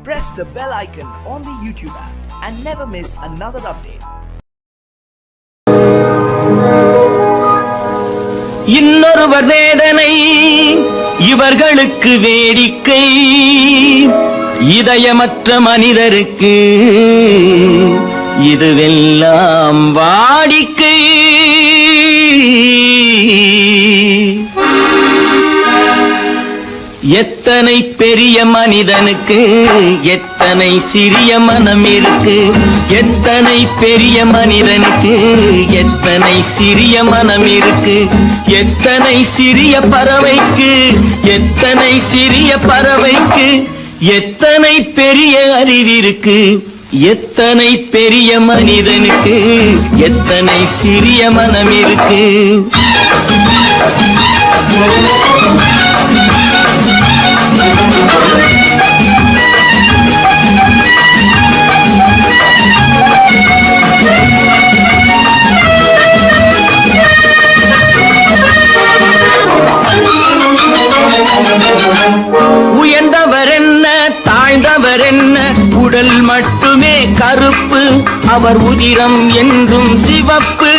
press the bell icon on the YouTube app and never miss another update. இன்னொருவர் வேதனை இவர்களுக்கு வேடிக்கை, இதயமற்ற மனிதருக்கு இதுவெல்லாம் வாடிக்கை. எத்தனை பெரிய மனிதனுக்கு எத்தனை சிறிய மனம் இருக்கு, எத்தனை பெரிய மனிதனுக்கு எத்தனை சிறிய மனம் இருக்கு, எத்தனை சிறிய பறவைக்கு எத்தனை சிறிய பறவைக்கு எத்தனை பெரிய அறிவிருக்கு, எத்தனை பெரிய மனிதனுக்கு எத்தனை சிறிய மனம் இருக்கு. உயர்ந்தவர் என்ன தாழ்ந்தவர் என்ன, உடல் மட்டுமே கருப்பு, அவர் உதிரம் என்றும் சிவப்பு.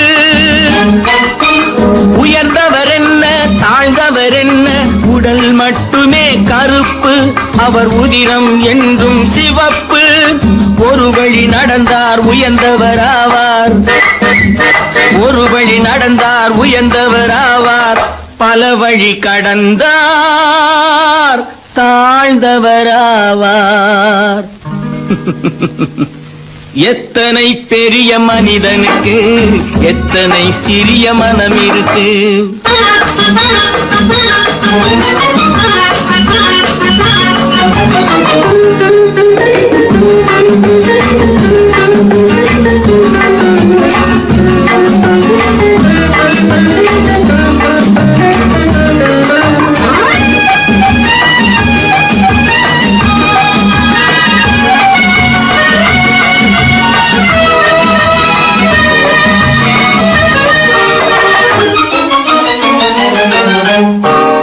உயர்ந்தவர் என்ன தாழ்ந்தவர் என்ன, உடல் மட்டுமே கருப்பு, அவர் உதிரம் என்றும் சிவப்பு. ஒரு வழி நடந்தார் உயர்ந்தவராவார், ஒரு வழி நடந்தார் உயர்ந்தவராவார், பல வழி கடந்தார் தாழ்ந்தவராவார். எத்தனை பெரிய மனிதனுக்கு எத்தனை சிறிய மனம் இருக்கு.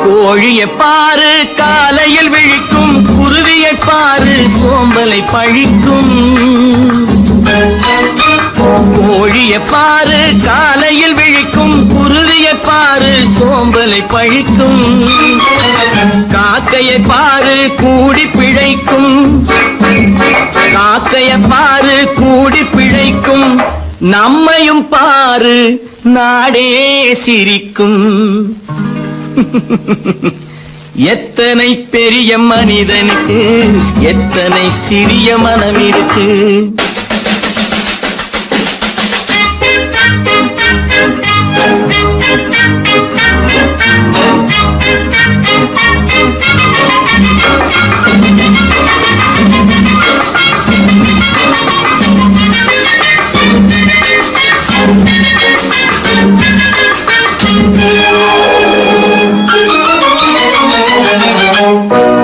கோழியை பாரு காலையில் விழிக்கும், குருவியை பாரு சோம்பலை பழிக்கும். கோழியை பாரு காலையில் விழிக்கும், குருவியை பாரு சோம்பலை பழிக்கும். காக்கையை பாரு கூடி பிழைக்கும், காக்கையை பாரு கூடி பிழைக்கும். நம்மையும் பாரு நாடே சிரிக்கும். எத்தனை பெரிய மனிதனுக்கு எத்தனை சிறிய மனம் இருக்கு.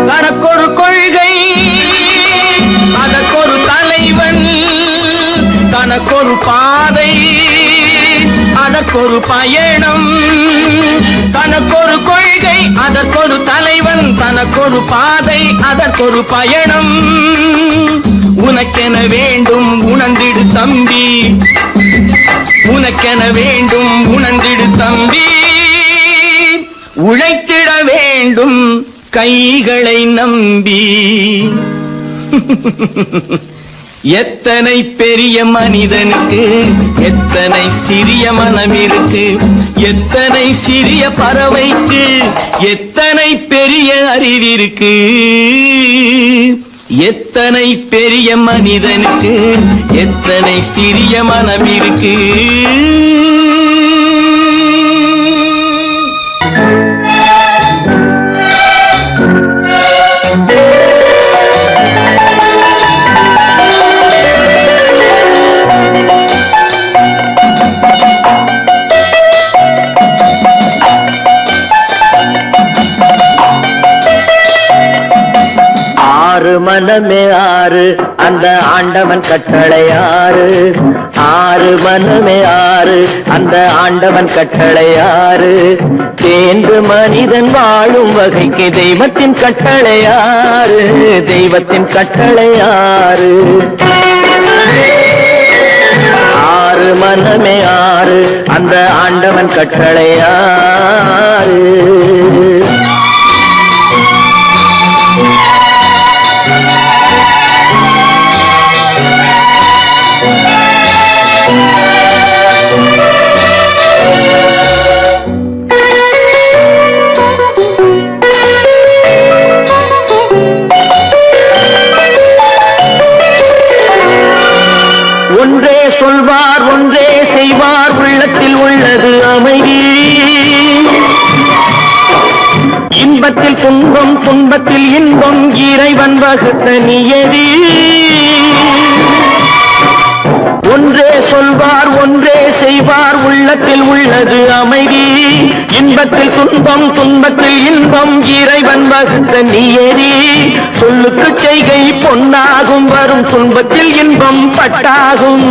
தனக்கொரு கொள்கை அதற்கொரு தலைவன், தனக்கொரு பாதை அதற்கொரு பயணம். தனக்கொரு கொள்கை அதற்கொரு தலைவன், தனக்கொரு பாதை அதற்கொரு பயணம். உனக்கென வேண்டும் உணர்ந்திடு தம்பி, உனக்கென வேண்டும் உணர்ந்திடு தம்பி. உழைத்திட வேண்டும் கைகளை நம்பி. எத்தனை பெரிய மனிதனுக்கு எத்தனை சிறிய மனம் இருக்கு, எத்தனை சிறிய பறவைக்கு எத்தனை பெரிய அறிவிருக்கு, எத்தனை பெரிய மனிதனுக்கு எத்தனை சிறிய மனம் இருக்கு. ஆறு மனமே ஆறு அந்த ஆண்டவன் கட்டளை ஆறு. ஆறு மனமே ஆறு அந்த ஆண்டவன் கட்டளை ஆறு. தேர்ந்து மனிதன் வாழும் வகைக்கு தெய்வத்தின் கட்டளை ஆறு. தெய்வத்தின் கட்டளை ஆறு. ஆறு மனமே ஆறு அந்த ஆண்டவன் கட்டளை ஆறு. ஒன்றே சொல்வார் ஒன்றே செய்வார் உள்ளத்தில் உள்ளது அமைதி. இன்பத்தில் துன்பம் துன்பத்தில் இன்பம் இறைவன் வகுத்த நியதி. ஒன்றே சொல்வார் ஒன்றே செய்வார் உள்ளத்தில் உள்ளது அமைதி. இன்பத்தில் துன்பம் துன்பத்தில் இன்பம் இறைவன் வகுத்த நியதி. சொல்லுக்கு செய்கை பொன்னாகும் வரும் துன்பத்தில் இன்பம் பட்டாகும்.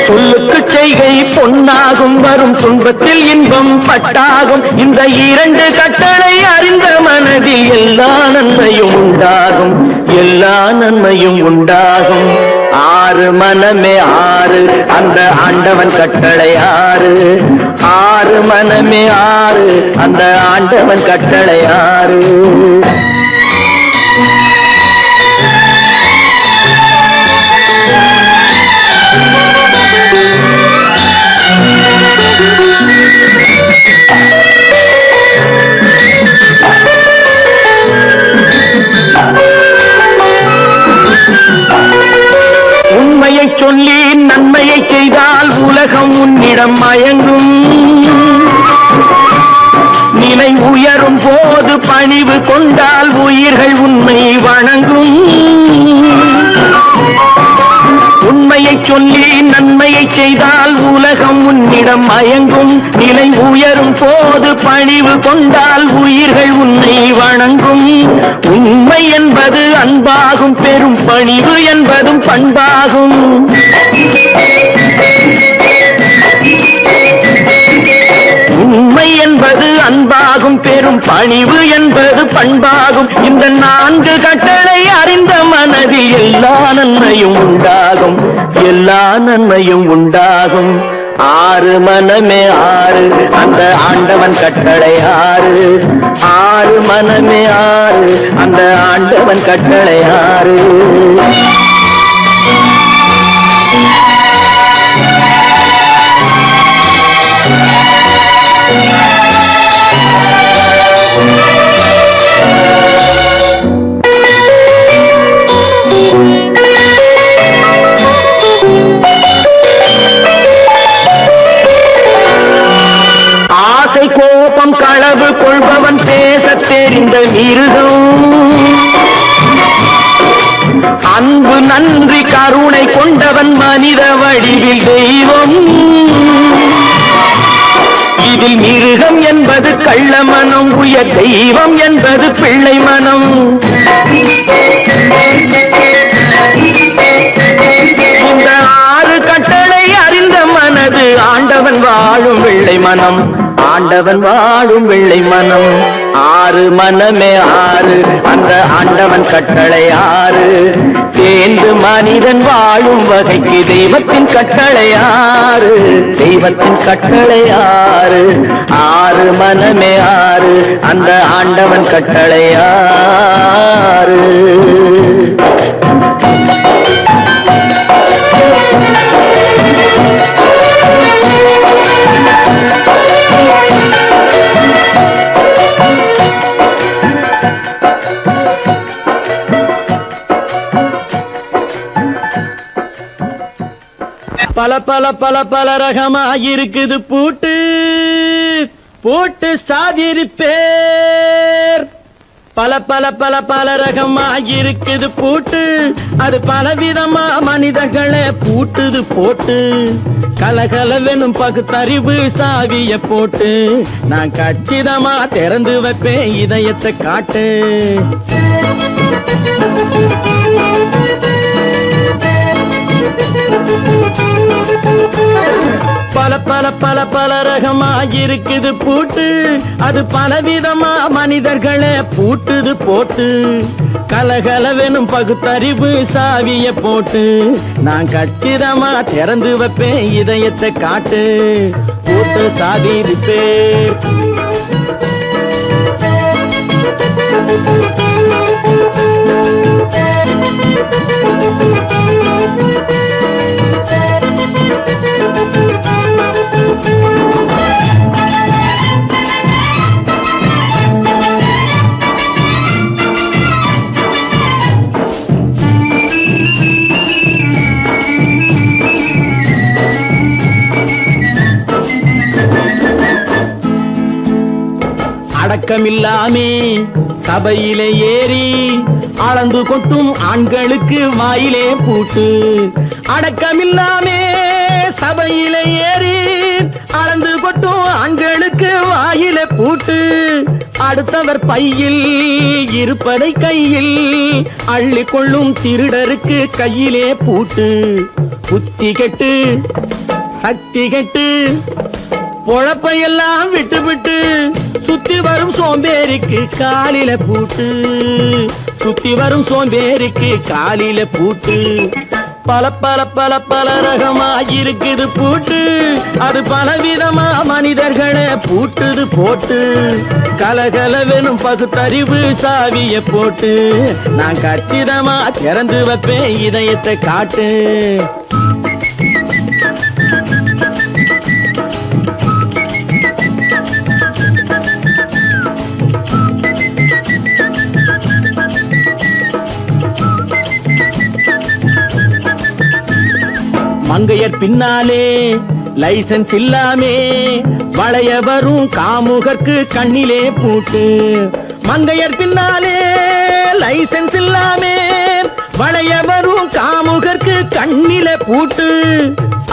சொல்லுக்கு செய்கை பொன்னாகும் வரும் துன்பத்தில் இன்பம் பட்டாகும். இந்த இரண்டு கட்டளை அறிந்த மனதில் எல்லா நன்மையும் உண்டாகும். எல்லா நன்மையும் உண்டாகும். ஆறு மனமே ஆறு அந்த ஆண்டவன் கட்டளை ஆறு. ஆறு மனமே ஆறு அந்த ஆண்டவன் கட்டளை ஆறு. உண்மையை சொல்லி நன்மையை செய்தால் உலகம் உன்னிடம் மயங்கும். நிலை உயரும் போது பணிவு கொண்டால் உயிர்கள் உன்னை வணங்கும். உண்மையை சொல்லி நன்மையை செய்தால் உலகம் உன்னிடம் மயங்கும். நிலை உயரும் போது பணிவு கொண்டால் உயிர்கள் உன்னை வணங்கும். உண்மை என்பது அன்பாகும் பெரும் பணிவு என்பதும் பண்பாகும். உண்மை என்பது அன்பாகும் பெரும் பணிவு என்பது பண்பாகும். இந்த நான்கு கட்டளை அறிந்த மனதில் எல்லா நன்மையும் உண்டாகும். எல்லா நன்மையும் உண்டாகும். ஆறு மனமே ஆறு அந்த ஆண்டவன் கட்டளை ஆறு. ஆறு மனமே ஆறு அந்த ஆண்டவன் கட்டளை ஆறு. ஆசை கோபம் களவு கொள்பவன் பேச தெரிந்த மிருகம். அன்பு நன்றி கருணை கொண்டவன் மனித வடிவில் தெய்வம். இதில் மிருகம் என்பது கள்ள மனம். உயர் தெய்வம் என்பது பிள்ளை மனம். இந்த ஆறு கட்டளை அறிந்த மனது ஆண்டவன் வாழும் வெள்ளை மனம். ஆண்டவன் வாழும் வெள்ளை மனம். ஆறு மனமே ஆறு அந்த ஆண்டவன் கட்டளை ஆறு. தேர்ந்து மனிதன் வாழும் வகைக்கு தெய்வத்தின் கட்டளை ஆறு. தெய்வத்தின் கட்டளை ஆறு. ஆறு மனமே ஆறு அந்த ஆண்டவன் கட்டளை ஆறு. பல பல பல பல ரகமாயிருக்குது பூட்டு. பூட்டு சாதிரி பேர். பல பல பல பல ரகமாயிருக்குது பூட்டு. அது பலவிதமா மனிதர்களை பூட்டுது போட்டு. கலகலவெனும் பகுத்தறிவு சாவிய போட்டு நான் கச்சிதமா திறந்து வைப்பேன் இதயத்தை காட்டு. பல பல பல பல ரகமா இருக்குது பூட்டு, அது பலவிதமா மனிதர்களை பூட்டுது போட்டு. கலகலவெனும் பகுத்தறிவு சாவிய போட்டு நான் கச்சிதமா திறந்து வைப்பேன் இதயத்தை காட்டு. போட்டு சாவி ரிப்பேர். அடக்கமில்லாமே சபையிலே ஏறி அளந்து கொட்டும் ஆண்களுக்கு வாயிலே பூட்டு. அடக்கமில்லாமே சபையிலே ஏறி அளந்து கொட்டும் ஆண்களுக்கு வாயிலே பூட்டு. அடுத்தவர் பையில் இருப்பதை கையில் அள்ளி கொள்ளும் திருடருக்கு கையிலே பூட்டு. புத்தி கெட்டு சக்தி கெட்டு பொழப்பையெல்லாம் விட்டு விட்டு சுத்தி வரும் சோம்பேறிக்கு காலில பூட்டு. சுத்தி வரும் சோம்பேறிக்கு காலில பூட்டு. பல பல பல பல ரகமா இருக்குது பூட்டு, அது பலவிதமா மனிதர்களை பூட்டுது போட்டு. கலகலவெனும் பகுத்தறிவு சாவிய போட்டு நான் கச்சிதமா திறந்து வைப்பேன் இதயத்தை காட்டு. மங்கையர் பின்னாலே லைசன்ஸ் இல்லாமே வளைய வரும் காமுகர்க்கு கண்ணிலே பூட்டு. மங்கையர் பின்னாலே லைசன்ஸ் இல்லாமே வளைய வரும் காமுகர்க்கு கண்ணிலே பூட்டு.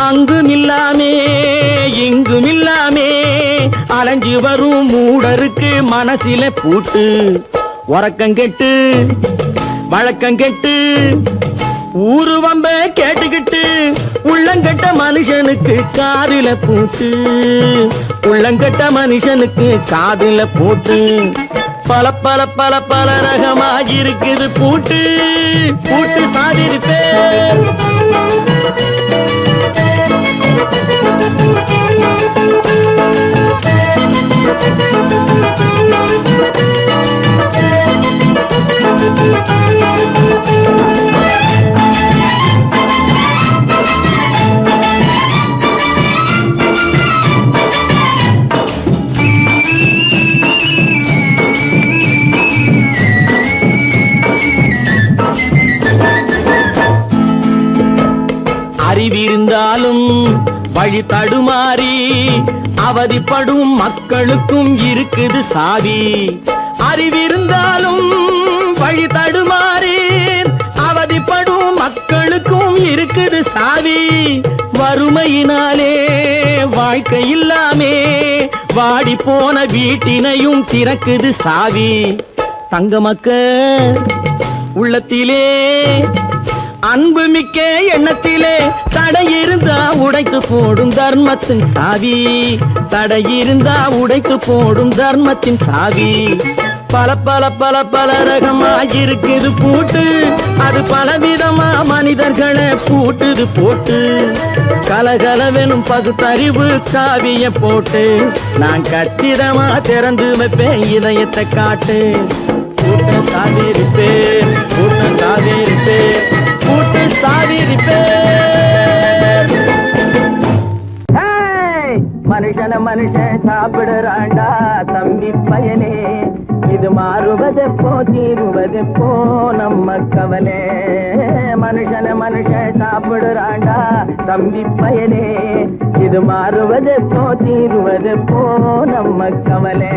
அங்கும் இல்லாமே இங்கும் இல்லாமே அலைஞ்சு வரும் மூடருக்கு மனசில பூட்டு. உறக்கங்கெட்டு வழக்கங்கெட்டு ஊரு வம்ப கேட்டுக்கிட்டு உள்ளங்கட்ட மனுஷனுக்கு காதில பூட்டு. உள்ளங்கட்ட மனுஷனுக்கு காதில பூட்டு. பல பல பல பல ரகமா இருக்குது பூட்டு. பூட்டு சாதிருப்பே. அறிவிருந்தாலும் வழி தடுமாறி அவதிப்படும் மக்களுக்கும் இருக்குது சாவி. அறிவிருந்தாலும் வழி தடுமாறி அவதிப்படும் மக்களுக்கும் இருக்குது சாவி. வறுமையினாலே வாழ்க்கை இல்லாமே வாடி போன வீட்டினையும் திறக்குது சாவி. தங்க மக்க உள்ளத்திலே அன்பு மிக்க எண்ணத்திலே தடை இருந்தா உடைத்து போடும் தர்மத்தின் சாவி. தடை இருந்தா உடைத்து போடும் தர்மத்தின் சாவி. பல பல பல பல ரகமா இருக்குது பூட்டு, அது பலவிதமா மனிதர்களை பூட்டுது போட்டு. கலகலவெனும் பகுத்தறிவு சாவிய போட்டு நான் கச்சிதமா திறந்து வைப்பேன் இதயத்தை காட்டு. பூட்டு சாவி ரிப்பேர். பூட்டு சாவி ரிப்பேர். பூட்டு சாவி ரிப்பேர். மனுஷன மனுஷன் சாப்பிடுறாண்டா தம்பி பயனே. இது மாறுவதெப்போ தீருவதெப்போ நம்ம கவலை. மனுஷன மனுஷன் சாப்பிடுறாண்டா தம்பி பயனே. இது மாறுவதெப்போ தீருவதெப்போ நம்ம கவலை.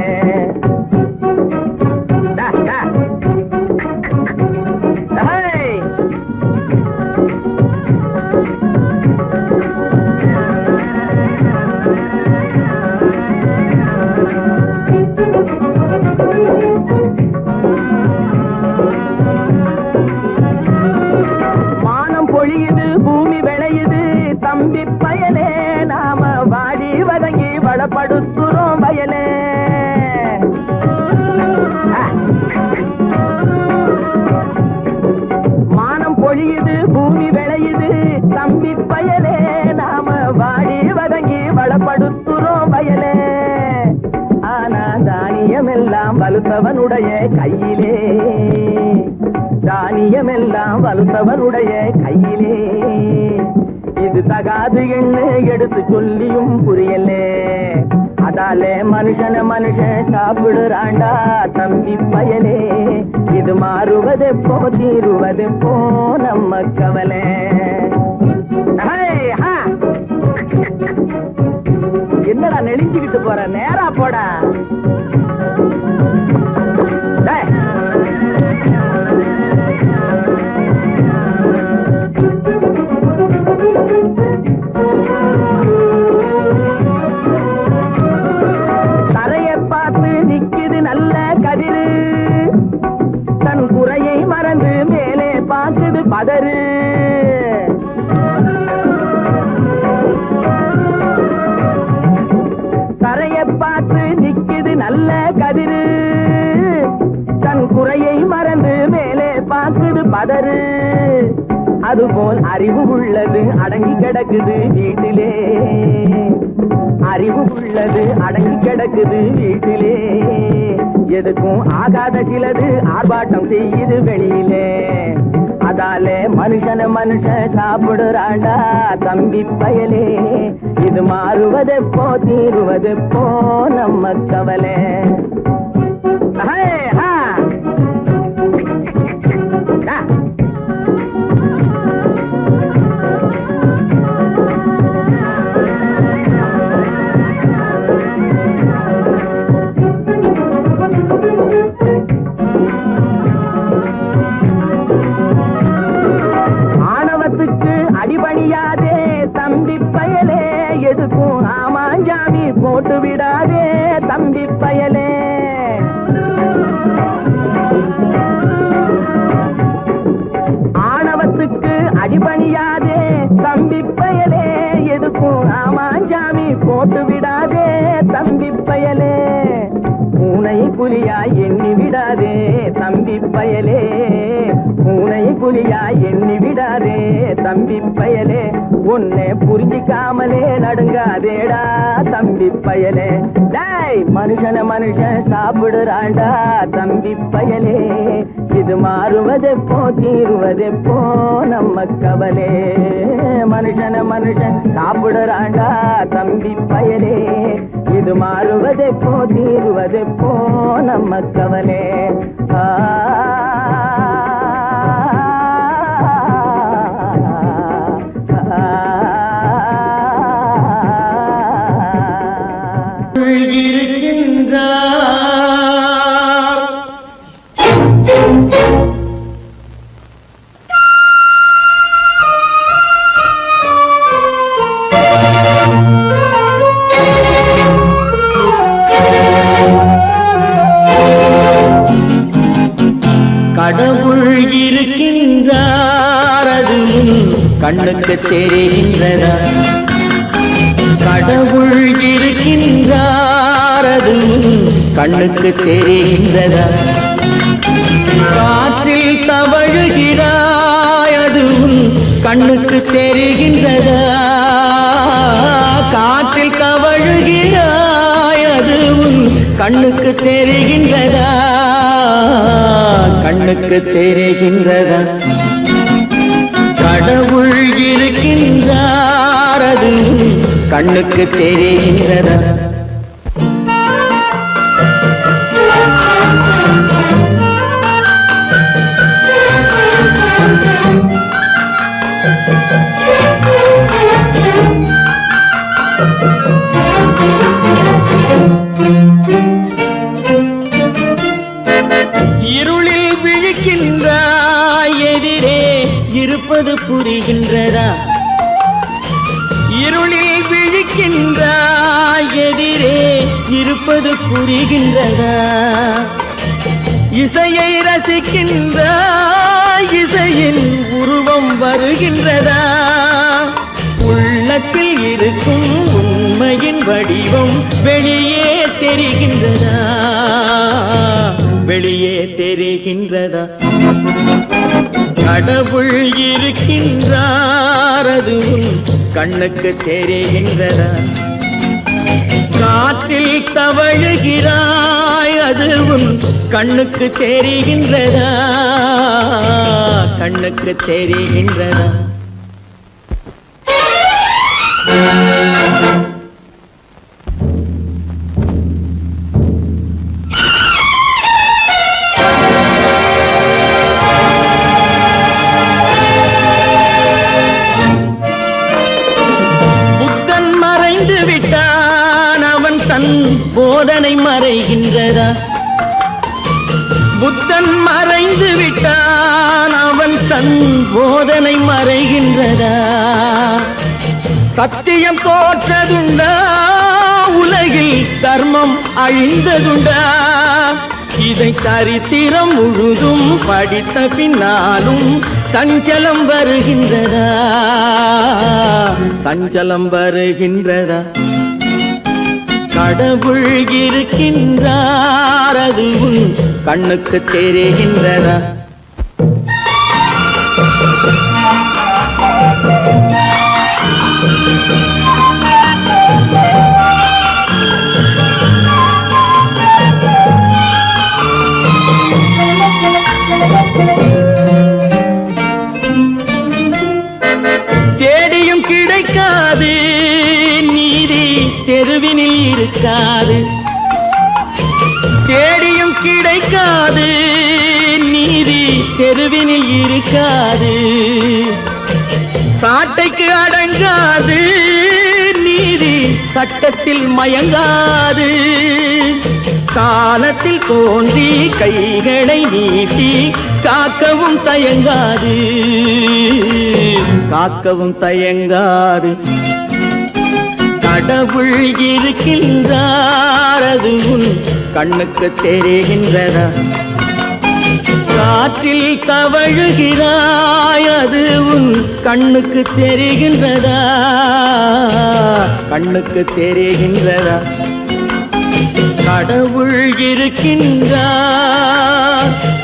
தானியமெல்லாம் வலுத்தவனுடைய கையிலே, தானியமெல்லாம் வலுத்தவனுடைய கையிலே. இது தகாது என்ன எடுத்து சொல்லியும் புரியலே. அதாலே மனுஷன மனுஷன் சாப்பிடுறாண்டா தம்பி பயலே. இது மாறுவதெப்போ தீருவதெப்போ நம்ம கவலை. என்னடா நெளிஞ்சுக்கிட்டு போற, நேரா போடா. தரையை பார்த்து நிக்குது நல்ல கதிரு, தன் குறையை மறந்து மேலே பார்க்குது பதறு. தரையை பார்த்து நிக்குது நல்ல கதிரு, தன் குறையை மறந்து மேலே பார்க்குது பதறு. அதுபோல் அறிவு உள்ளது அடங்கி கிடக்குது வீட்டிலே, அறிவு உள்ளது அடங்கி கிடக்குது வீட்டிலே. எதுக்கும் ஆகாத சிலது ஆர்ப்பாட்டம் செய்யுது வெளியிலே. அதாலே மனுஷன மனுஷன் சாப்பிடுறாண்டா தம்பி பயலே. இது மாறுவதெப்போ தீருவதெப்போ நம்ம கவலை. அடிபணியாதே தம்பி பயலே, எதுக்கும் ஆமாஞ்சாமி போட்டு விடாதே தம்பி பயலே. ஆணவத்துக்கு அடிபணியாதே தம்பி பயலே, எதுக்கும் ஆமாஞ்சாமி போட்டு விடாதே தம்பி பயலே. பூனை புலியாய் எண்ணி விடாதே தம்பி பயலே, பூனை புலியாய் எண்ணி விடாதே தம்பி பயலே. உன்னை புரிஞ்சிக்காமலே நடுங்காதேடா தம்பி பயலே. டேய் மனுஷன மனுஷன் சாப்பிடுறாண்டா தம்பி பயலே. இது மாறுவதெப்போ தீருவதெப்போ நம்ம கவலை. மனுஷன மனுஷன் சாப்பிடுறாண்டா தம்பி பயலே. இது மாறுவதெப்போ தீருவதெப்போ நம்ம கவலை. கடவுள் இருக்கின்றார், அது கண்ணுக்கு தெரிகின்றதா? கடவுள் இருக்கின்றார், அது கண்ணுக்கு தெரிகின்றதா? காற்றில் தவழுகிறாய், அது கண்ணுக்கு தெரிகின்றதா? காற்றில் தவழுகிறாய், அது கண்ணுக்கு தெரிகின்றதா? கண்ணுக்கு தெரிகின்றதா? கடவுள் இருக்கின்றார், அது கண்ணுக்கு தெரிகின்றதா? இருளில் விழிக்கின்றாய், எதிரே இருப்பது புரிகின்றதா? இருளில் விழிக்கின்றாய், எதிரே இருப்பது புரிகின்றதா? இசையை ரசிக்கின்றாய், இசையின் உருவம் வருகின்றதா? உள்ளத்தில் இருக்கும் உண்மையின் வடிவம் வெளியே தெரிகின்றதா? வெளியே தெரிகின்றதா? கடவுள் இருக்கின்றார், அது கண்ணுக்கு தெரிகின்றதா? காற்றில் தவழுகிறாய் அது உன் கண்ணுக்கு தெரிகின்றதா கண்ணுக்கு தெரிகின்றதா போதனை மறைகின்றதா புத்தன் மறைந்து விட்டான் அவன் தன் போதனை மறைகின்றதா சத்தியம் தோற்றதுண்டா உலகில் தர்மம் அழிந்ததுண்டா இதை சரித்திரம் முழுதும் படித்த பின்னாலும் சஞ்சலம் வருகின்றதா சஞ்சலம் வருகின்றதா கடவுள் இருக்கின்றார் அது உன் கண்ணுக்கு தெரிகின்றதா தேடியும் கிடைக்காது நீதி தெருவினில் இருக்காது தேடியும் கிடைக்காது நீதி தெருவினில் இருக்காது சாட்டைக்கு அடங்காது நீதி சட்டத்தில் மயங்காது காலத்தில் தோன்றி கைகளை நீட்டி காக்கவும் தயங்காது காக்கவும் தயங்காது கடவுள் இருக்கின்றார் அது உன் கண்ணுக்கு தெரிகின்றதா காற்றில் தவழுகிறாய் அது உன் கண்ணுக்கு தெரிகின்றதா கண்ணுக்கு தெரிகின்றதா கடவுள் இருக்கின்றார்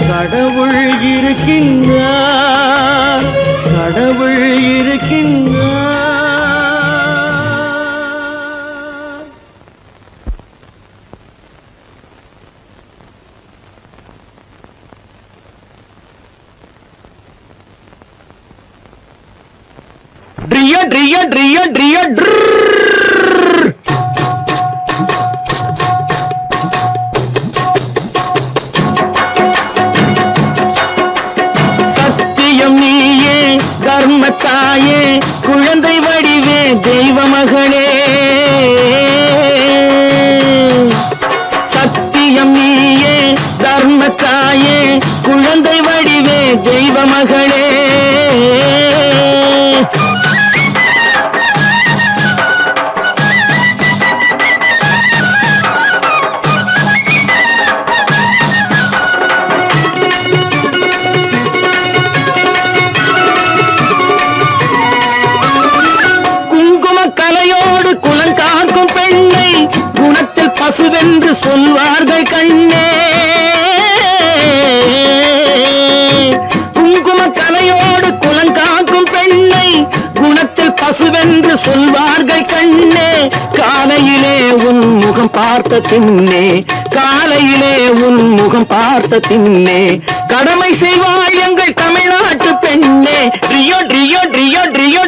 கடவுள் இருக்கின்றார் கடவுள் இருக்கின்றார் Dria, dria, dria, dria, சத்தியம் நீயே தர்மத்தாயே குழந்தை வடிவே தெய்வ மகளே சத்தியம் நீயே தர்மத்தாயே குழந்தை வடிவே தெய்வ மகளே பசுவென்று சொல்வார்கள் கண்ணே குங்கும கலையோடு குலங்காக்கும் பெண்ணை குணத்தில் பசுவென்று சொல்வார்கள் கண்ணே காலையிலே உன் முகம் பார்த்த பின்னே காலையிலே உன் முகம் பார்த்த பின்னே கடமை செய்வாள் எங்கள் தமிழ்நாட்டு பெண்ணே ரியோ ரியோ ரியோ ரியோ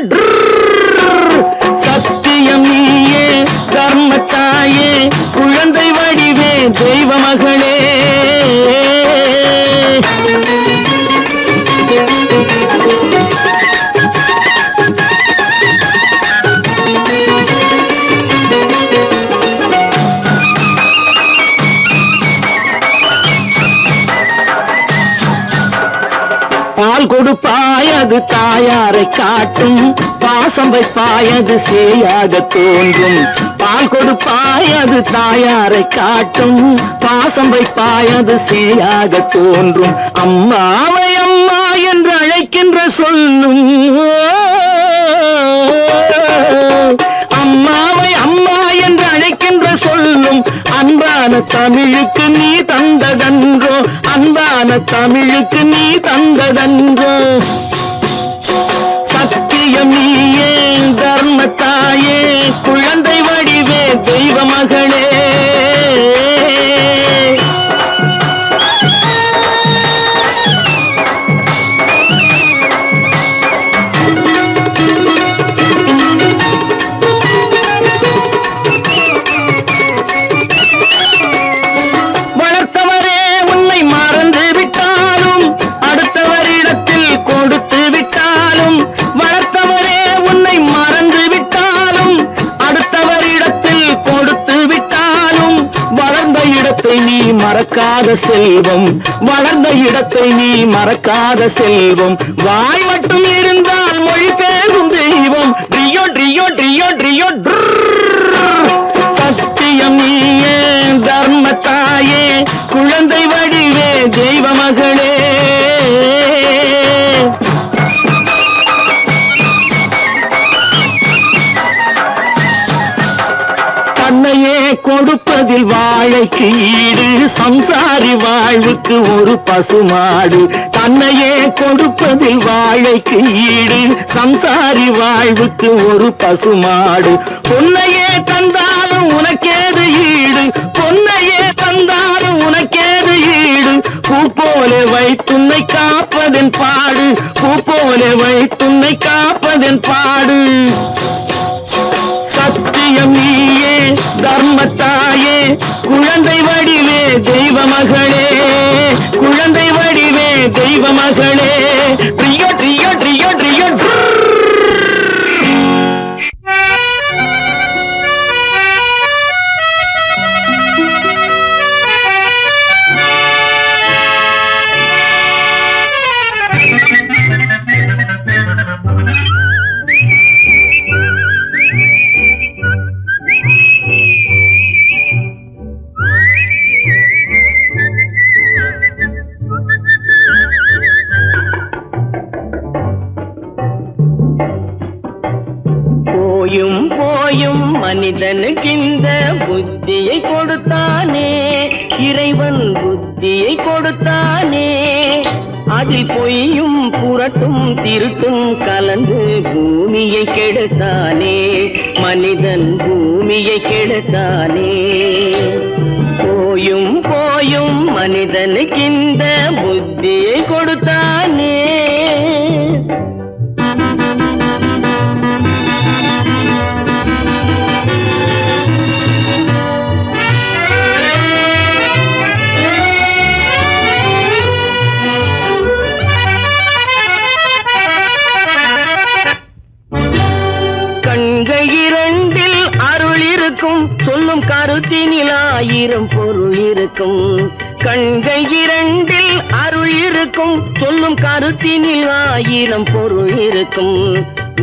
சத்தியம் நீயே தர்மத்தாயே குழந்தை வடிவே தெய்வ மகளே பால் கொடுப்பாய் அது தாயாரை காட்டும் பாசம் வைப்பாய் அது சேயாக தோன்றும் பால் கொடுப்பாய் அது தாயாரை காட்டும் பாசம் வைப்பாய் அது சேயாக தோன்றும் அம்மாவை அம்மா என்று அழைக்கின்ற சொல்லும் அம்மாவை அம்மா என்று அழைக்கின்ற சொல்லும் அன்பான தமிழுக்கு நீ தந்ததன்றோ அன்பான தமிழுக்கு நீ தந்ததன்றோ சத்தியம் நீயே தர்மத்தாயே குழந்தை வடிவே தெய்வ மகளே. வளர்த்தவரே உன்னை மறந்து விட்டாலும் அடுத்தவரிடத்தில் கொடுத்து விட்டாலும், வளர்த்தவரே உன்னை மறந்து விட்டாலும் அடுத்தவரிடத்தில் கொடுத்து விட்டாலும், வளர்ந்த இடத்தை நீ மறக்காத செல்வம், வளர்ந்த இடத்தை நீ மறக்காத செல்வம். வாய் மட்டும் இருந்தால் மொழி பேசும் தெய்வம். ட்ரியோ ட்ரியோ ட்ரியோ ட்ரியோ சத்தியம் நீயே தர்மத்தாயே குழந்தை வடிவே தெய்வ மகளே. தன்னையே கொடுப்பதில் வாழைக்கு ஈடு, சம்சாரி வாழ்வுக்கு ஒரு பசுமாடு. தன்னையே கொடுப்பதில் வாழைக்கு ஈடு, சம்சாரி வாழ்வுக்கு ஒரு பசுமாடு. பொன்னையே தந்தாலும் உனக்கேது ஈடு, பொன்னையே தந்தாலும் உனக்கேது ஈடு. பூ போல வைத்துன்னை காப்பதன் பாடு, பூ போல வைத்துன்னை காப்பதன் பாடு. சத்தியம் நீயே தர்மத்தாயே குழந்தை வடிவே தெய்வ மகளே, குழந்தை வடிவே தெய்வ மகளே. ட்ரியோ ட்ரியோ ட்ரியோ ட்ரியோ போயும் போயும் மனிதனுக்கு இந்த புத்தியை கொடுத்தானே, இறைவன் புத்தியை கொடுத்தானே. அதில் பொய்யும் புரட்டும் திருட்டும் கலந்து பூமியை கெடுத்தானே, மனிதன் பூமியை கெடுத்தானே. போயும் போயும் மனிதனுக்கு இந்த புத்தியை கொடுத்தானே. சொல்லும் கருத்தினில் ஆயிரம் பொருள் இருக்கும். கண்கள் இரண்டில் அருள் இருக்கும், சொல்லும் கருத்தினில் ஆயிரம் பொருள் இருக்கும்.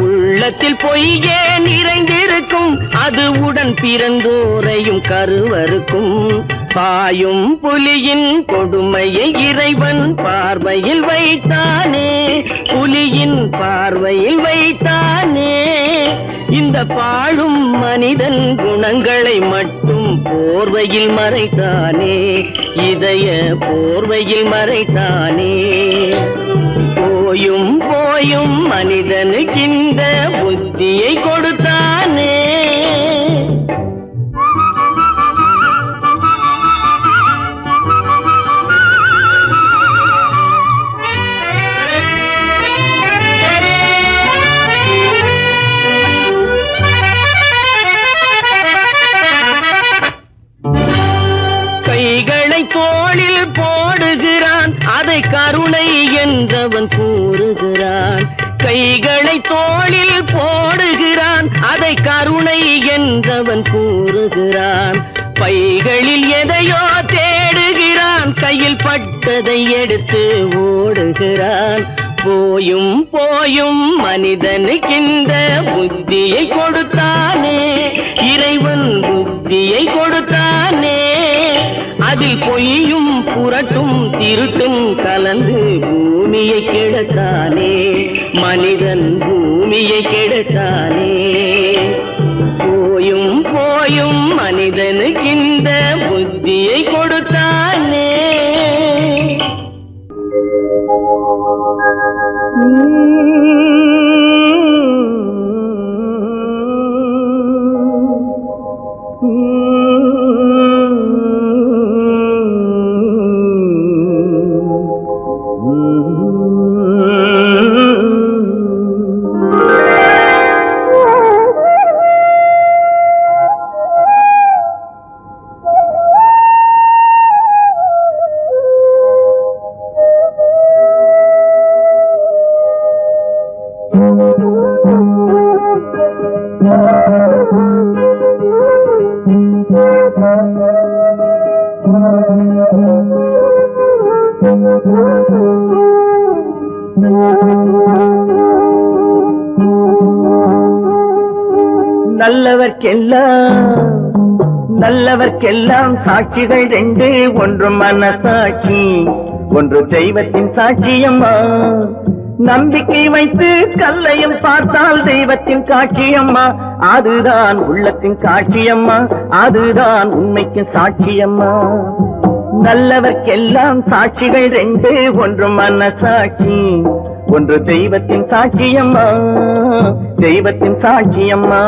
உள்ளத்தில் பொய்யே நிறைந்திருக்கும், அது உடன் பிறந்தோரையும் கருவருக்கும். பாயும் புலியின் கொடுமையை இறைவன் பார்வையில் வைத்தானே, புலியின் பார்வையில் வைத்தானே. இந்த பாழும் மனிதன் குணங்களை மட்டும் போர்வையில் மறைத்தானே, இதய போர்வையில் மறைத்தானே. போயும் போயும் மனிதனுக்கு இந்த புத்தியை கொடுத்தானே. கைகளை தோளில் போடுகிறான், அதை கருணை என்றவன் கூறுகிறான். கைகளை தோளில் போடுகிறான், அதை கருணை என்றவன் கூறுகிறான். பைகளில் எதையோ தேடுகிறான், கையில் பட்டதை எடுத்து ஓடுகிறான். போயும் போயும் மனிதனுக்கு இந்த புத்தியை கொடுத்தானே, இறைவன் புத்தியை கொடுத்தானே. அதில் பொய்யும் புரட்டும் திருட்டும் கலந்து பூமியை கெடுத்தானே, மனிதன் பூமியை கெடுத்தானே. போயும் போயும் மனிதனுக்கு இந்த புத்தியை கொடுத்தானே. நல்லவர்க்கெல்லாம் சாட்சிகள் ரெண்டு, ஒன்று மனசாட்சி, ஒன்று தெய்வத்தின் சாட்சியம்மா. நம்பிக்கை வைத்து கல்லையும் பார்த்தால் தெய்வத்தின் காட்சியம்மா. அதுதான் உள்ளத்தின் காட்சியம்மா, அதுதான் உண்மைக்கு சாட்சியம்மா. நல்லவர்க்கெல்லாம் சாட்சிகள் ரெண்டு, ஒன்று மனசாட்சி, ஒன்று தெய்வத்தின் சாட்சியம்மா, தெய்வத்தின் சாட்சியம்மா.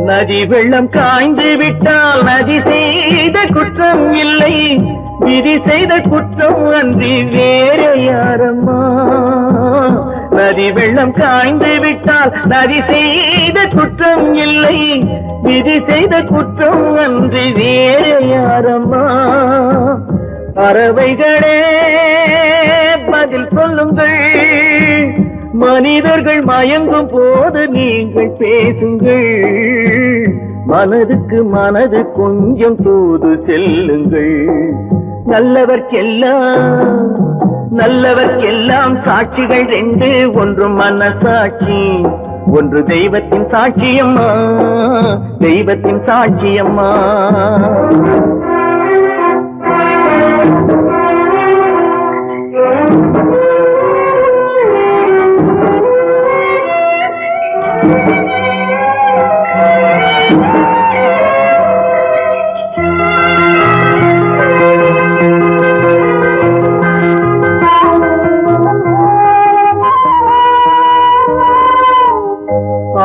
நதி வெள்ளம் காய்ந்து விட்டால் நதி செய்த குற்றம் இல்லை, விதி செய்த குற்றம் அன்றி வேறு யாரம்மா. நதி வெள்ளம் காய்ந்து விட்டால் நதி செய்த குற்றம் இல்லை, விதி செய்த குற்றம் அன்றி வேறு யாரம்மா. பறவைகளே பதில் சொல்லுங்கள், மனிதர்கள் மயங்கும் போது நீங்கள் பேசுங்கள், மனதுக்கு மனது கொஞ்சம் தூது செல்லுங்கள். நல்லவர்க்கெல்லாம் சாட்சிகள் ரெண்டு, ஒன்று மனசாட்சி, ஒன்று தெய்வத்தின் சாட்சியம்மா, தெய்வத்தின் சாட்சியம்மா.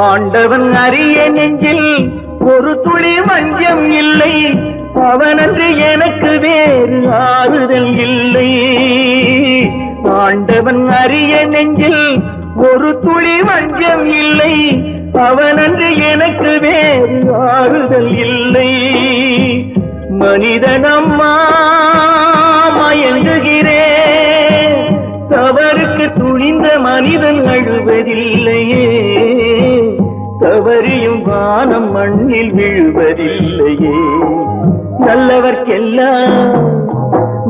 ஆண்டவன் அறிய நெஞ்சில் ஒரு துளி வஞ்சம் இல்லை, அவனன்று எனக்கு வேறு ஆறுதல் இல்லை. ஆண்டவன் அறிய நெஞ்சில் ஒரு துளி வஞ்சம் இல்லை, அவனன்று எனக்கு வேறு ஆறுதல் இல்லை. மனிதனம்மா மயங்குகிறேன், தவறுக்கு துணிந்த மனிதன் அழுவதில்லையே, தவறியும் வானம் மண்ணில் விழுவதில்லையே.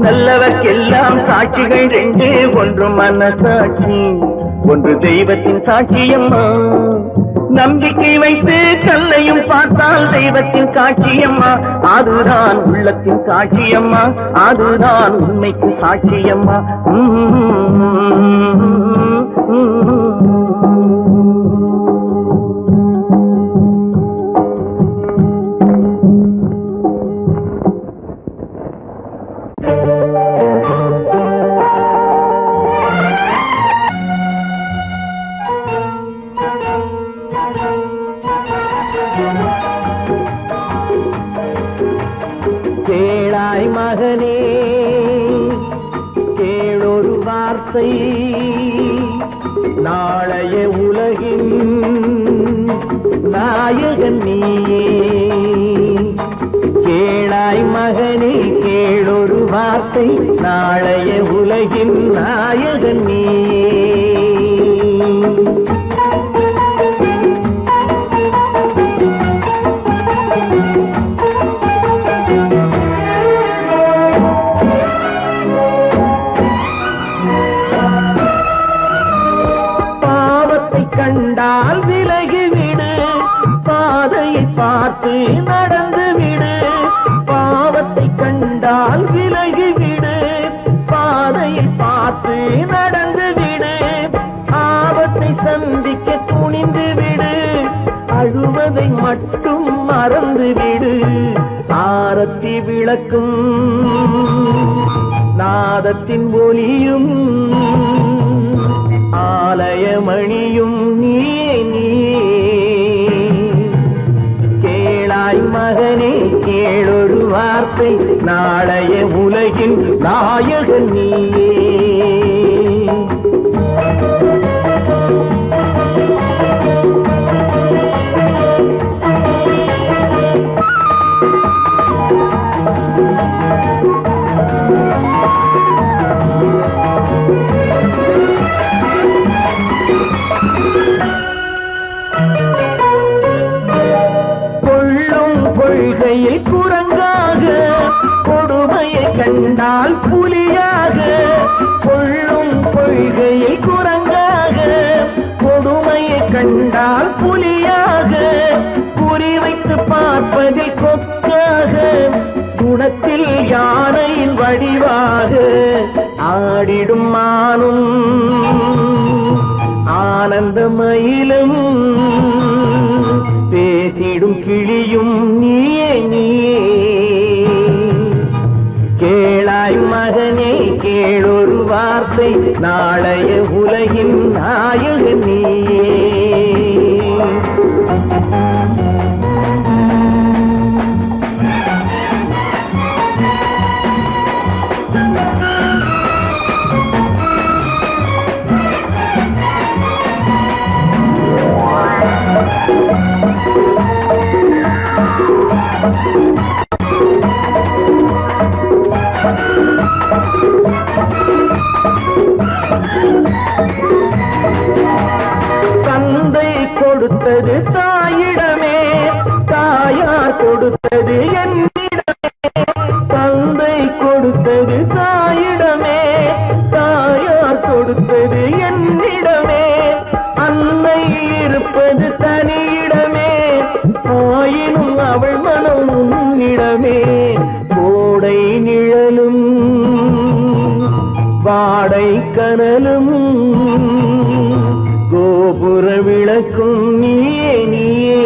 நல்லவர்க்கெல்லாம் சாட்சிகள் ரெண்டு, ஒன்று மனசாட்சி, ஒன்று தெய்வத்தின் சாட்சியம்மா. நம்பிக்கை வைத்து கல்லையும் பார்த்தால் தெய்வத்தின் காட்சியம்மா, அதுதான் உள்ளத்தின் காட்சியம்மா, அதுதான் உண்மைக்கு சாட்சியம்மா. கேளாய் மகனே கேளொரு வார்த்தை, நாளைய உலகின் நாயகன் நீயே. கேளாய் மகனே கேளொரு வார்த்தை, நாளைய உலகின் நாயகன் நீயே. கண்டால் விலகிவிடு, பாதையை பார்த்து நடந்து விடு. பாவத்தை கண்டால் விலகிவிடு, பாதையை பார்த்து நடந்து விடு. ஆபத்தை சந்திக்க துணிந்து விடு, அழுவதை மட்டும் மறந்து விடு. ஆரத்தி விளக்கும் நாதத்தின் ஒலியும் ஆலயமணியும் நீயே. கேளாய் மகனே கேளொரு வார்த்தை, நாளைய உலகின் நாயகன் நீயே. ஆடிடும் மானும் ஆனந்த மயிலும் பேசிடும் கிளியும் நீயே நீயே கேளாய் மகனே கேளொரு வார்த்தை நாளைய உலகின் நாயகன் நீயே தந்தை கொடுத்தது தாயிடமே தாயார் கொடுத்தது என்னிடமே தந்தை கொடுத்தது தாயிடமே தாயார் கொடுத்தது என்னிடமே அன்னை இருப்பது தனியிடமே ஆயினும் அவள் மனம் உன்னிடமே கோடை நிழலும் வாடை கனலும் கோபுர விளக்கும் நீயே நீயே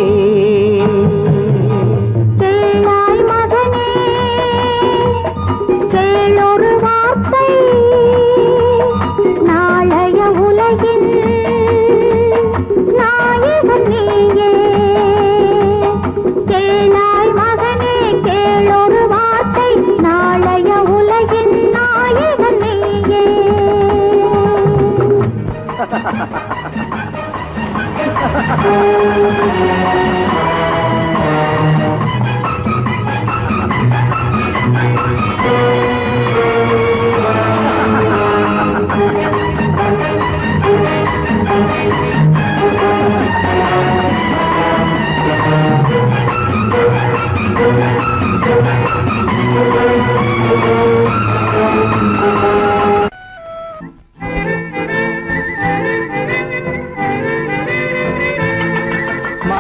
கேளாய் மகனே கேளொரு வார்த்தை நாளைய உலகின் நாயகன் நீயே கேளாய் மகனே கேளொரு வார்த்தை நாளைய உலகின் நாயகன் நீயே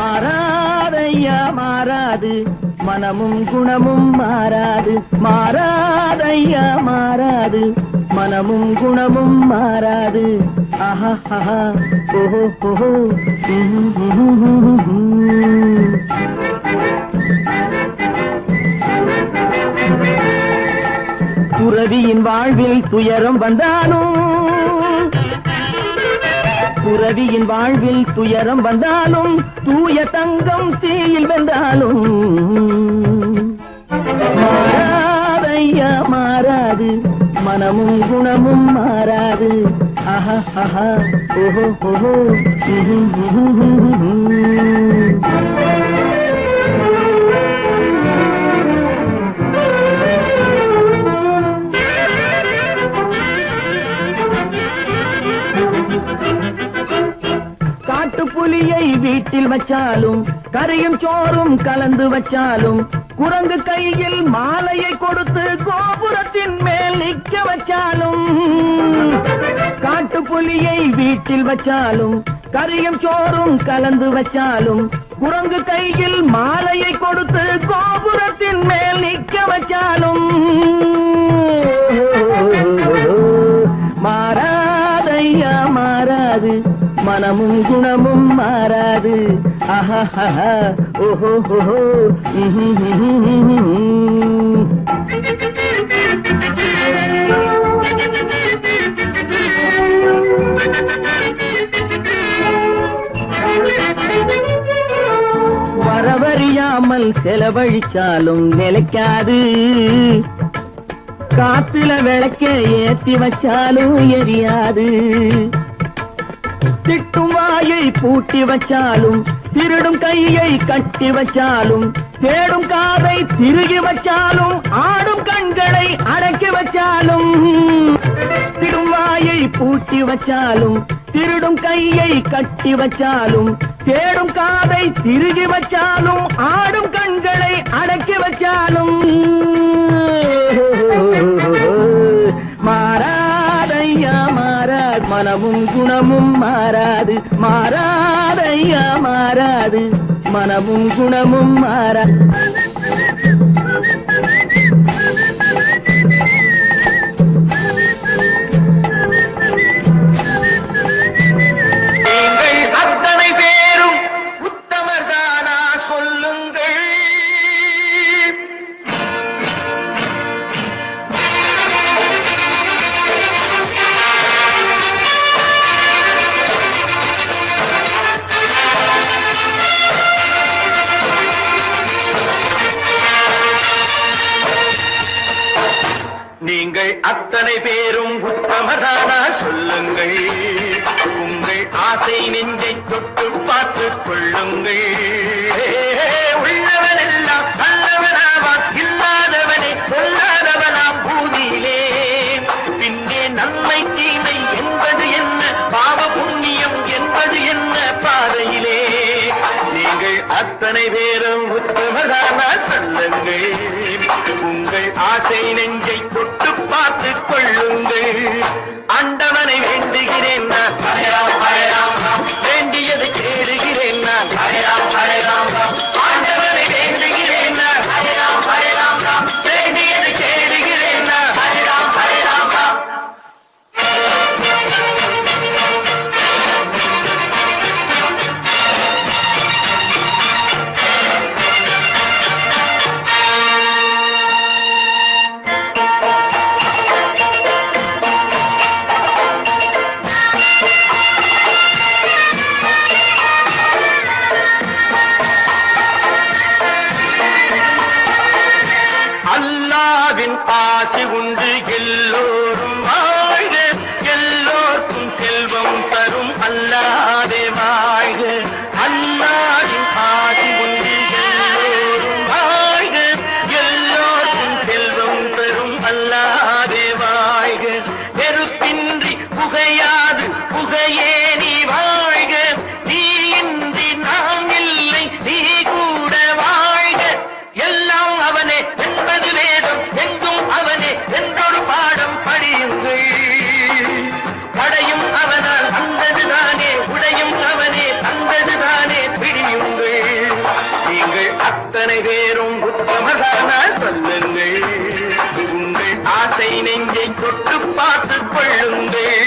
மாறாதையா மாறாது மனமும் குணமும் மாறாது மாறாதையா மாறாது மனமும் குணமும் மாறாது ஆஹா ஆஹா ஓஹோ ஓஹோ துறவியின் வாழ்வில் துயரம் வந்தாலும் துறவியின் வாழ்வில் துயரம் வந்தாலும் தூய தங்கம் தீயில் வெந்தாலும் மாறாதையா மாறாது மனமும் குணமும் மாறாது ஆஹா ஆஹா ஓஹோ ஓஹோ காட்டுப்புலியை வீட்டில் வச்சாலும் கரையும் சோறும் கலந்து வச்சாலும் குரங்கு கையில் மாலையை கொடுத்து கோபுரத்தின் மேல் நிற்க வச்சாலும் காட்டுப்புலியை வீட்டில் வச்சாலும் கரையும் சோறும் கலந்து வச்சாலும் குரங்கு கையில் மாலையை கொடுத்து கோபுரத்தின் மேல் நிற்க வச்சாலும் மாறாதையா மாறாது மனமும் குணமும் மாறாது ஆஹா ஆஹா ஓஹோ ஓஹோ வரவறியாமல் செலவழிச்சாலும் நிலைக்காது காத்துல விளக்க ஏத்தி வச்சாலும் எரியாது திட்டும் வாயை பூட்டி வச்சாலும் திருடும் கையை கட்டி வச்சாலும் தேடும் காதை திருகி வச்சாலும் ஆடும் கண்களை அடக்கி வச்சாலும் திடும் வாயை பூட்டி வச்சாலும் திருடும் கையை கட்டி வச்சாலும் தேடும் காதை திருகி வச்சாலும் ஆடும் கண்களை அடக்கி வச்சாலும் மாறாதையா மாறாது மனமும் குணமும் மாறாது மாறாதையா மாறாது மனமும் குணமும் மாறாது அத்தனை பேரும் உத்தமரானா சொல்லுங்கள். உங்கள் ஆசை நெஞ்சை தொட்டு பார்த்துக் கொள்ளுங்கள். உள்ளவனெல்லாம் நல்லவனாவான், இல்லாதவனே சொல்லாதவனாம் பூமியிலே. பின்னே நன்மை தீமை என்பது என்ன, பாவ புண்ணியம் என்பது என்ன பாதையிலே. நீங்கள் அத்தனை பேரும் உத்தமரானா சொல்லுங்கள். உங்கள் ஆசை நெஞ்சை தொட்டு பார்த்துக் கொள்ளுங்கள். ஆண்டவனை வேண்டுகிறேன் நான், வேண்டியதை கேடுகிறேன் நான். ஆண்டவனை வேண்டுகிறேன் நான், வேண்டியதை கேடுகிறேன் நான். அல்லாவின் ஆசி உண்டு எல்லோரும் வாழ்க, எல்லோருக்கும் செல்வம் தரும் அல்லாதே வாழ்க. அல்லாவின் ஆசி உண்டு எல்லோரும் வாழ்க, எல்லோருக்கும் செல்வம் தரும் அல்லாதே வாழ்க. நெருப்பின்றி புகையாது புகையே நீ வாழ்க, நீ இன்றி நாம் இல்லை நீ கூட வாழ்க. எல்லாம் அவனே என்பது வேதம், எங்கும் அவனே என்றொரு பாடம் படியுங்கள். படையும் அவனால் வந்ததுதானே, உடையும் அவனே தந்ததுதானே பிடியுங்கள். நீங்கள் அத்தனை பேரும் உத்தமரானா சொல்லுங்கள். உங்கள் ஆசை நெஞ்சை தொட்டு பார்த்துக் கொள்ளுங்கள்.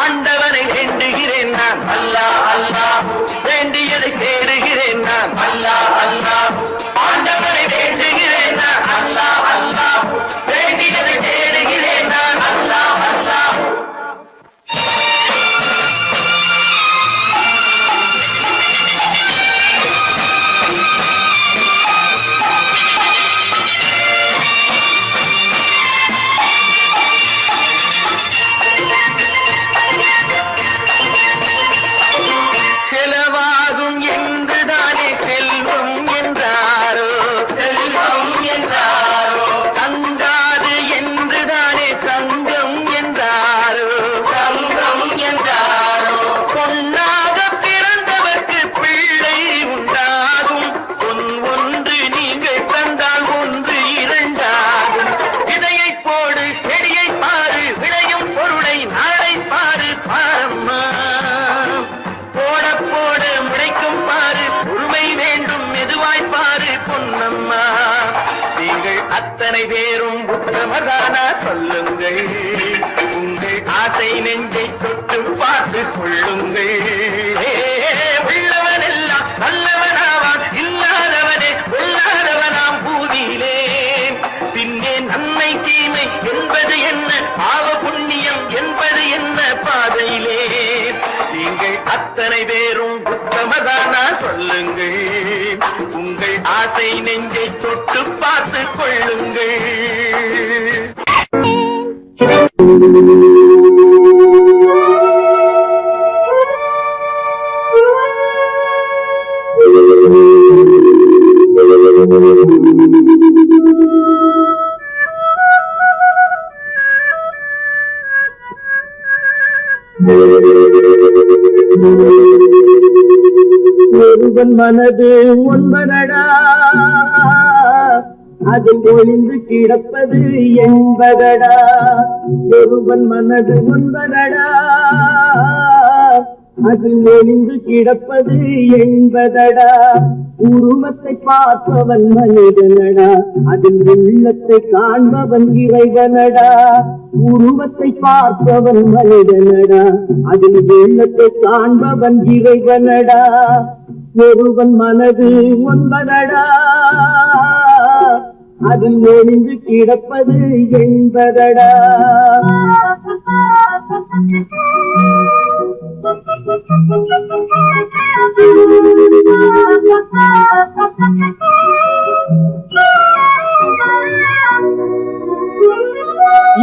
ஆண்டவனை வேண்டுகிறேன் நான், அல்லாஹ் அல்லாஹ், வேண்டியதை தேடுகிறேன் நான், அல்லாஹ் அல்லாஹ். ஆண்டவனை வேண்டுகிறேன் நான், அல்லாஹ் அல்லாஹ், வேண்டியதை தேடுகிறேன் நான், அல்லாஹ் அல்லாஹ். செலவாகும் என்றுதானே செல்வம் என்றாரோ, செல்வம் என்றாரோ. தங்காது என்றுதானே தங்கம் என்றாரோ, தங்கம் என்றாரோ. பொன்னாக பிறந்தவர்க்கு பிள்ளை உண்டாகும், பொன் ஒன்று நீங்கள் தந்தால் ஒன்று இரண்டாகும். விதையை போடு செடியை பாரு, விளையும் பொருளை நாளை பாரு பாரம்மா. போட போட முளைக்கும் பாரு, பொறுமை வேண்டும் மெதுவாய் பாரு பொன்னம்மா. நீங்கள் அத்தனை பேரும் உத்தமரானா சொல்லுங்கள். உங்கள் ஆசை நெஞ்சை தொட்டு பார்த்துக் கொள்ளுங்கள். உள்ளவனெல்லாம் நல்லவனாவான், இல்லாதவனே கொல்லாதவனாம் பூதியிலே. பின்னே நன்மை தீமை என்பது என்ன, பாவ புண்ணியம் என்பது என்ன பாதையிலே. நீங்கள் அத்தனை பேரும் உத்தமதானா சொல்லுங்கள். உங்கள் ஆசை நெஞ்சை தொட்டு பார்த்துக் கொள்ளுங்கள். ஒருவன் மனது ஒன்பதடா, அதில் ஒளிந்து கிடப்பது என்பதடா. ஒருவன் மனது ஒன்பதடா, அதில் ஒளிந்து கிடப்பது என்பதடா. உருவத்தை பார்ப்பவன் மனிதனடா, அதில் உள்ளத்தை காண்பவன் இறைவனடா. உருவத்தை பார்ப்பவன் மனிதனடா, அதில் உள்ளத்தை காண்பவன் இறைவனடா. ஒருவன் மனது ஒன்பதடா, அதில் ஒளிந்து கிடப்பது என்பதடா.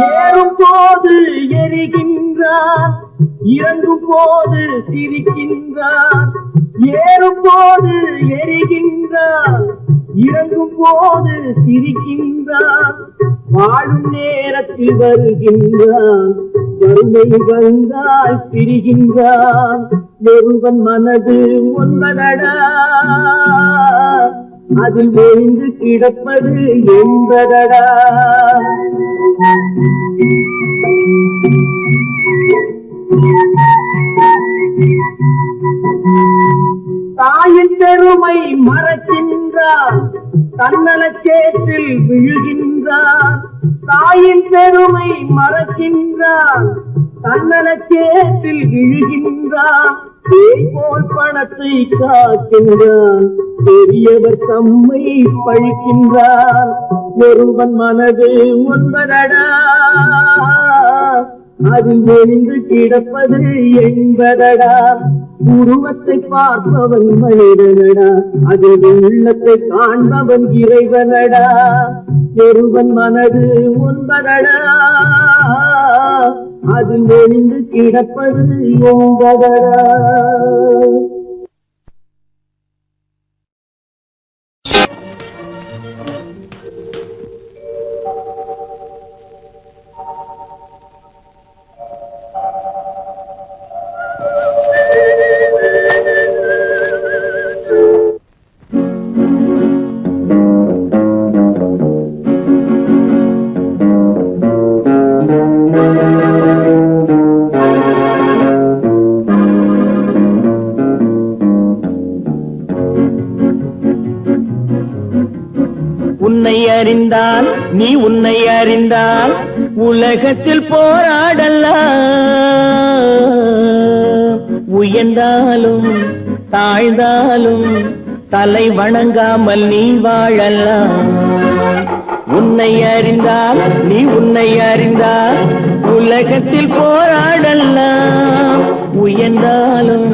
ஏறும் ஏறுகின்றான், இறங்கும் போது சிரிக்கின்றான், ஏறும் போது எரிகின்றான், இறங்கும் போது சிரிக்கின்றான், வாழும் நேரத்தில் வருகின்றான், வறுமை வந்தால் பிரிகின்றான். ஒருவன் மனது ஒன்பதடா, அதில் ஒழிந்து கிடப்பது என்பதடா. தாயின் பெருமை மறக்கின்றான், தன்னலச்சேற்றில் விழுகின்றான். தாயின் பெருமை மறக்கின்றான், தன்னலச்சேற்றில் விழுகின்றான். போல் பணத்தை காக்கின்றான், பெரியவர் தம்மை பழிக்கின்றான். ஒருவன் மனது ஒன்பதடா, அதில் ஒளிந்து கிடப்பது என்பதடா. உருவத்தை பார்ப்பவன் மனிதனடா, அதில் உள்ளத்தை காண்பவன் இறைவனடா. ஒருவன் மனது ஒன்பதடா, அதில் ஒளிந்து கிடப்பது என்பதடா. உன்னை அறிந்தால் நீ உன்னை அறிந்தால் உலகத்தில் போராடலாம். உயர்ந்தாலும் தாழ்ந்தாலும் தலை வணங்காமல் நீ வாழலாம். உன்னை அறிந்தால் நீ உன்னை அறிந்தால் உலகத்தில் போராடலாம். உயர்ந்தாலும்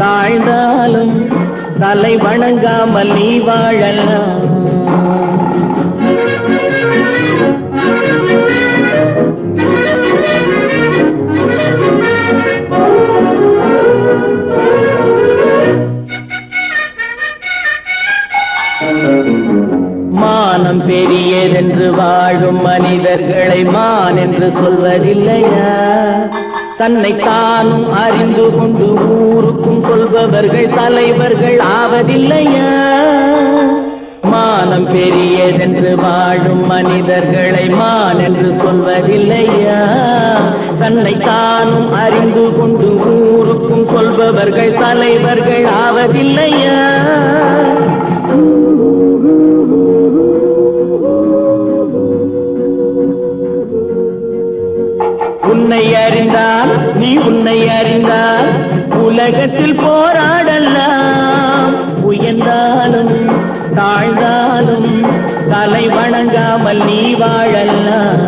தாழ்ந்தாலும் தலை வணங்காமல் நீ வாழலாம். மானம் பெரியதென்று வாழும் மனிதர்களை மான் என்று சொல்வதில்லையா? தன்னை தானும் அறிந்து கொண்டு ஊருக்கும் சொல்பவர்கள் தலைவர்கள் ஆவதில்லையா? மானம் பெரியதென்று வாழும் மனிதர்களை மான் என்று சொல்வதில்லையா? தன்னை தானும் அறிந்து கொண்டு ஊருக்கும் சொல்பவர்கள் தலைவர்கள் ஆவதில்லையா? உன்னை அறிந்தால் நீ உன்னை அறிந்தால் உலகத்தில் போராடலாம். உயர்ந்தாலும் தாழ்ந்தாலும் தலை வணங்காமல் நீ வாழலாம்.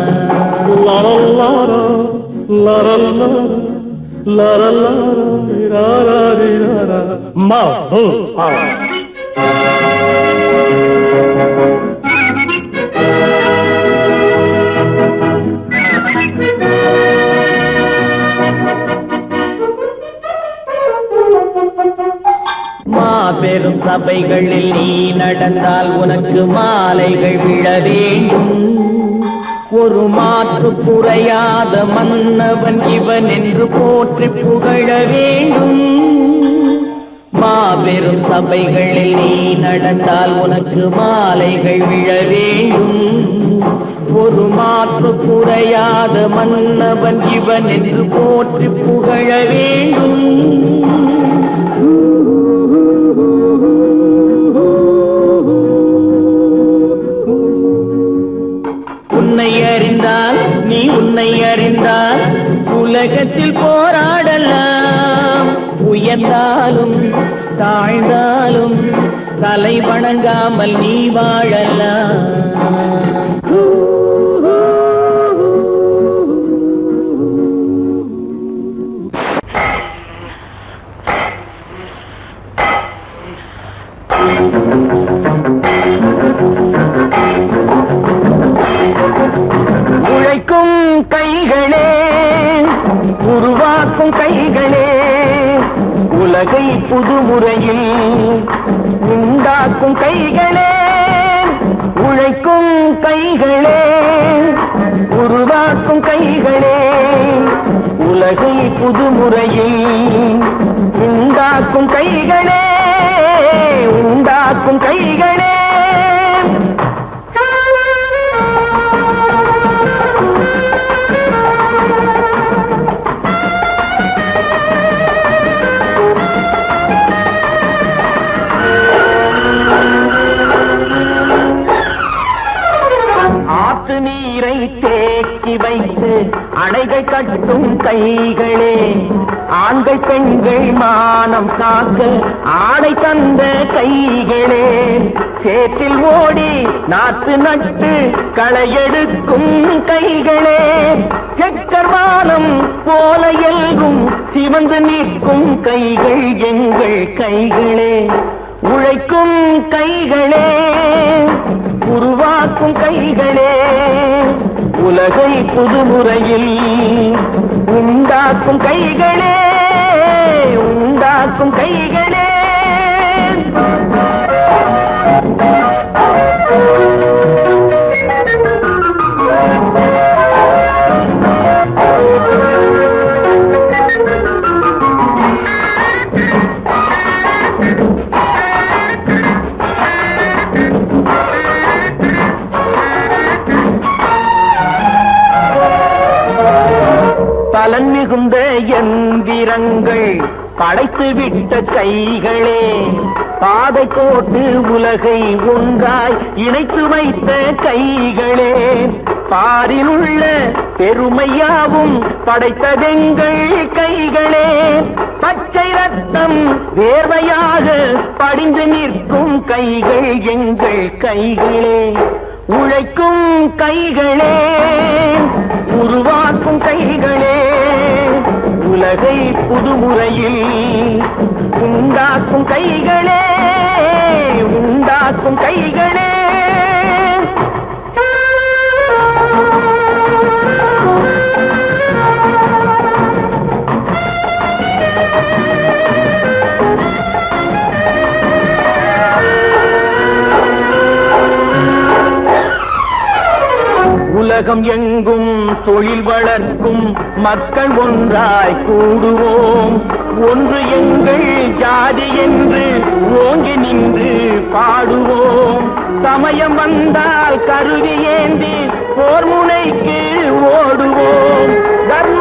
மாபெரும் சபைகளில் நீ நடந்தால் உனக்கு மாலைகள் விழ வேண்டும். ஒரு மாற்று குறையாத மன்னவன் இவன் என்று போற்றி புகழ வேண்டும். மாபெரும் சபைகளில் நீ நடந்தால் உனக்கு மாலைகள் விழ வேண்டும். ஒரு மாற்று குறையாத மன்னவன் இவன் என்று போற்றி புகழ வேண்டும். உன்னை அறிந்தால் நீ உன்னை அறிந்தால் உலகத்தில் போராடலாம். உயர்ந்தாலும் தாழ்ந்தாலும் தலை வணங்காமல் நீ வாழலாம். உழைக்கும் கைகளே உண்டாக்கும் கைகளே உலகை புதுமுறையில் உண்டாக்கும் கைகளே உழைக்கும் கைகளே உருவாக்கும் கைகளே உலகை புதுமுறையில் உண்டாக்கும் கைகளே உண்டாக்கும் கைகளே ஆற்று நீரை தேக்கி வைத்து அணைகள் கட்டும் கைகளே ஆண்கள் பெண்கள் மானம் காக்க ஆடை தந்த கைகளே சேற்றில் ஓடி நாற்று நட்டு களையெடுக்கும் கைகளே செக்கர்வானம் போல எல்கும் சிவந்து நிற்கும் கைகள் எங்கள் கைகளே உழைக்கும் கைகளே உருவாக்கும் கைகளே உலகை புதுமுறையில் உண்டாக்கும் கைகளே உண்டாக்கும் கைகளே பலன் மிகுந்த எந்திரங்கள் படைத்து விட்ட கைகளே பாதை போட்டு உலகை ஒன்றாய் இணைத்து வைத்த கைகளே பாரில் உள்ள பெருமையாவும் படைத்ததெங்கள் கைகளே பச்சை ரத்தம் வேர்வையாக படிந்து நிற்கும் கைகள் எங்கள் கைகளே உழைக்கும் கைகளே உருவாக்கும் கைகளே உலகை புதுமுறையில் உண்டாக்கும் கைகளே உண்டாக்கும் கைகளே உலகம் எங்கும் தொழில் வளர்க்கும் மக்கள் ஒன்றாய் கூடுவோம் ஒன்று எங்கள் ஜாதி என்று ஓங்கி நின்று பாடுவோம் சமயம் வந்தால் கருவி ஏந்தி போர் முனைக்கு ஓடுவோம் தர்ம